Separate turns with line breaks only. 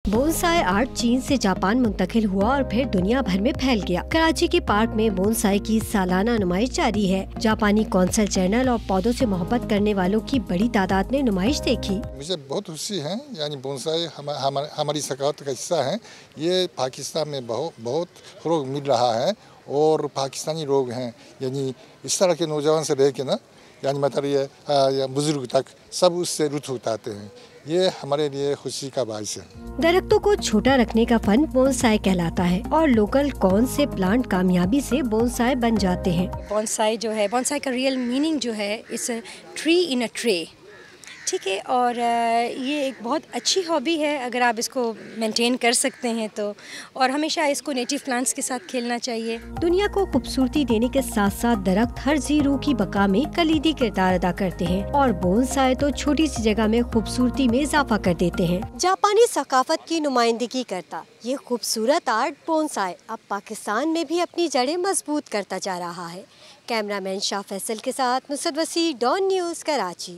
Bonsai art चीन से Japan मुंतकिल हुआ और फिर दुनिया भर में फैल गया। कराची के पार्क में बोनसाई की सालाना नुमाइश जारी है। जापानी कौंसल जनरल और पौधों से मोहब्बत करने वालों की बड़ी तादाद ने नुमाइश देखी।
मुझे बहुत खुशी है, यानी बोनसाई हमारी सकाफत का हिस्सा है। ये पाकिस्तान में बहुत फरोग मिल रहा है और पाकिस्तानी लोग हैं, यानी इस तरह के नौजवान से रह के ना, यानी मतलब या बुजुर्ग तक सब उससे लुत्फ उठाते हैं। ये हमारे लिए खुशी का बाइस है।
दरख्तों को छोटा रखने का फन बोनसाई कहलाता है और लोकल कौन से प्लांट कामयाबी से बोनसाई बन जाते हैं।
बोनसाई जो है, बोनसाई का रियल मीनिंग जो है, it's a tree in a tray, ठीक है। और ये एक बहुत अच्छी हॉबी है अगर आप इसको मेंटेन कर सकते हैं तो, और हमेशा इसको नेटिव प्लांट्स के साथ खेलना चाहिए।
दुनिया को खूबसूरती देने के साथ साथ दरख्त हर जी रूह की बका में कलीदी किरदार अदा करते हैं और बोनसाई तो छोटी सी जगह में खूबसूरती में इजाफा कर देते हैं। जापानी सकाफत की नुमाइंदगी करता ये खूबसूरत आर्ट बोनसाई अब पाकिस्तान में भी अपनी जड़ें मजबूत करता जा रहा है। कैमरामैन शाह फैसल के साथ नुसरत वसी, डॉन न्यूज़, कराची।